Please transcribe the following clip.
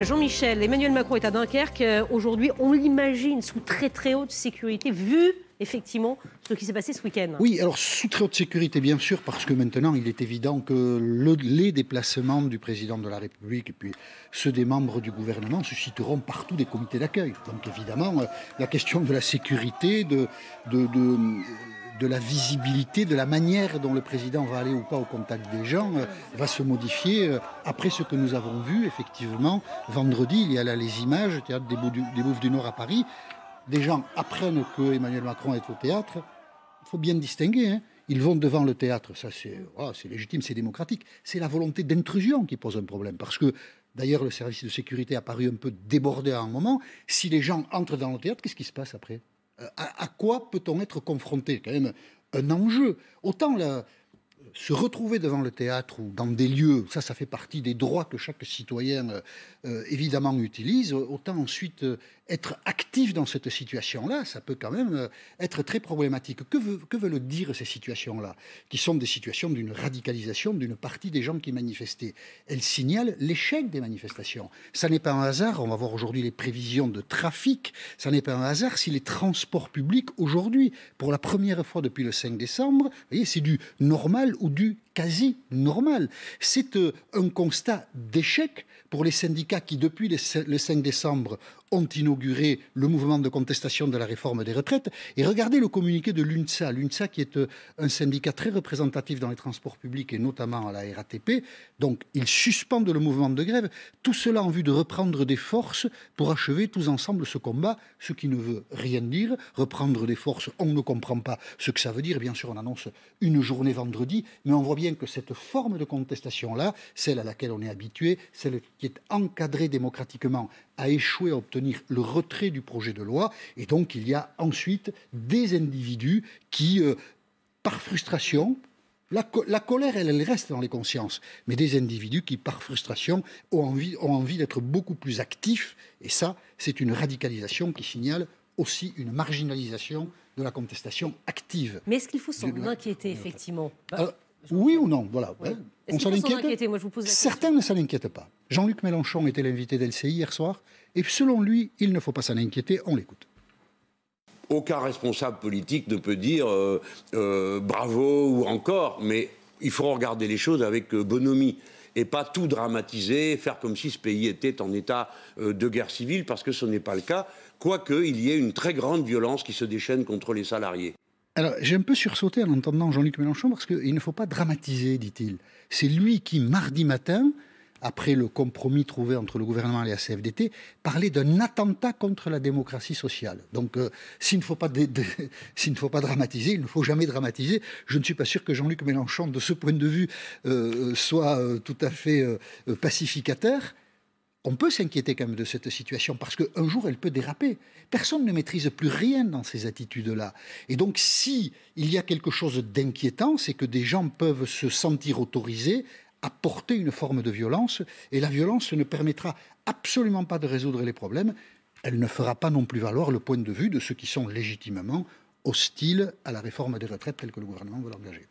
Jean-Michel, Emmanuel Macron est à Dunkerque. Aujourd'hui, on l'imagine sous très très haute sécurité, vu effectivement ce qui s'est passé ce week-end. Oui, alors sous très haute sécurité, bien sûr, parce que maintenant, il est évident que les déplacements du président de la République et puis ceux des membres du gouvernement susciteront partout des comités d'accueil. Donc évidemment, la question de la sécurité, de la visibilité, de la manière dont le président va aller ou pas au contact des gens va se modifier après ce que nous avons vu, effectivement. Vendredi, il y a là les images, théâtre des Bouffes du Nord à Paris. Des gens apprennent que Emmanuel Macron est au théâtre. Il faut bien distinguer. Hein. Ils vont devant le théâtre, ça c'est légitime, c'est démocratique. C'est la volonté d'intrusion qui pose un problème. Parce que, d'ailleurs, le service de sécurité a paru un peu débordé à un moment. Si les gens entrent dans le théâtre, qu'est-ce qui se passe après ? À quoi peut-on être confronté ? Quand même un enjeu. Autant se retrouver devant le théâtre ou dans des lieux, ça fait partie des droits que chaque citoyen évidemment utilise. Autant ensuite être actif dans cette situation-là, ça peut quand même être très problématique. Que veulent dire ces situations-là, qui sont des situations d'une radicalisation d'une partie des gens qui manifestaient? Elles signalent l'échec des manifestations. Ça n'est pas un hasard, on va voir aujourd'hui les prévisions de trafic, ça n'est pas un hasard si les transports publics aujourd'hui, pour la première fois depuis le 5 décembre, vous voyez, c'est du normal ou du quasi normal. C'est un constat d'échec pour les syndicats qui, depuis le 5 décembre, ont inauguré le mouvement de contestation de la réforme des retraites. Et regardez le communiqué de l'UNSA. L'UNSA qui est un syndicat très représentatif dans les transports publics et notamment à la RATP. Donc, ils suspendent le mouvement de grève. Tout cela en vue de reprendre des forces pour achever tous ensemble ce combat, ce qui ne veut rien dire. Reprendre des forces, on ne comprend pas ce que ça veut dire. Bien sûr, on annonce une journée vendredi, mais on voit bien que cette forme de contestation-là, celle à laquelle on est habitué, celle qui est encadrée démocratiquement, a échoué à obtenir le retrait du projet de loi. Et donc, il y a ensuite des individus qui, par frustration, la colère, elle reste dans les consciences, mais des individus qui, par frustration, ont envie d'être beaucoup plus actifs. Et ça, c'est une radicalisation qui signale aussi une marginalisation de la contestation active. Mais est-ce qu'il faut s'en inquiéter, effectivement ? Oui ou non, voilà. Oui. On s'en inquiète. Moi, je vous pose la Certains ne s'en inquiètent pas. Jean-Luc Mélenchon était l'invité d'LCI hier soir, et selon lui, il ne faut pas s'en inquiéter, on l'écoute. Aucun responsable politique ne peut dire bravo ou encore, mais il faut regarder les choses avec bonhomie et pas tout dramatiser, faire comme si ce pays était en état de guerre civile, parce que ce n'est pas le cas, quoique il y ait une très grande violence qui se déchaîne contre les salariés. Alors, j'ai un peu sursauté en entendant Jean-Luc Mélenchon parce qu'il ne faut pas dramatiser, dit-il. C'est lui qui, mardi matin, après le compromis trouvé entre le gouvernement et la CFDT, parlait d'un attentat contre la démocratie sociale. Donc, s'il ne faut pas dramatiser, il ne faut jamais dramatiser. Je ne suis pas sûr que Jean-Luc Mélenchon, de ce point de vue, soit tout à fait pacificateur. On peut s'inquiéter quand même de cette situation parce qu'un jour, elle peut déraper. Personne ne maîtrise plus rien dans ces attitudes-là. Et donc, si il y a quelque chose d'inquiétant, c'est que des gens peuvent se sentir autorisés à porter une forme de violence. Et la violence ne permettra absolument pas de résoudre les problèmes. Elle ne fera pas non plus valoir le point de vue de ceux qui sont légitimement hostiles à la réforme des retraites telle que le gouvernement veut l'engager.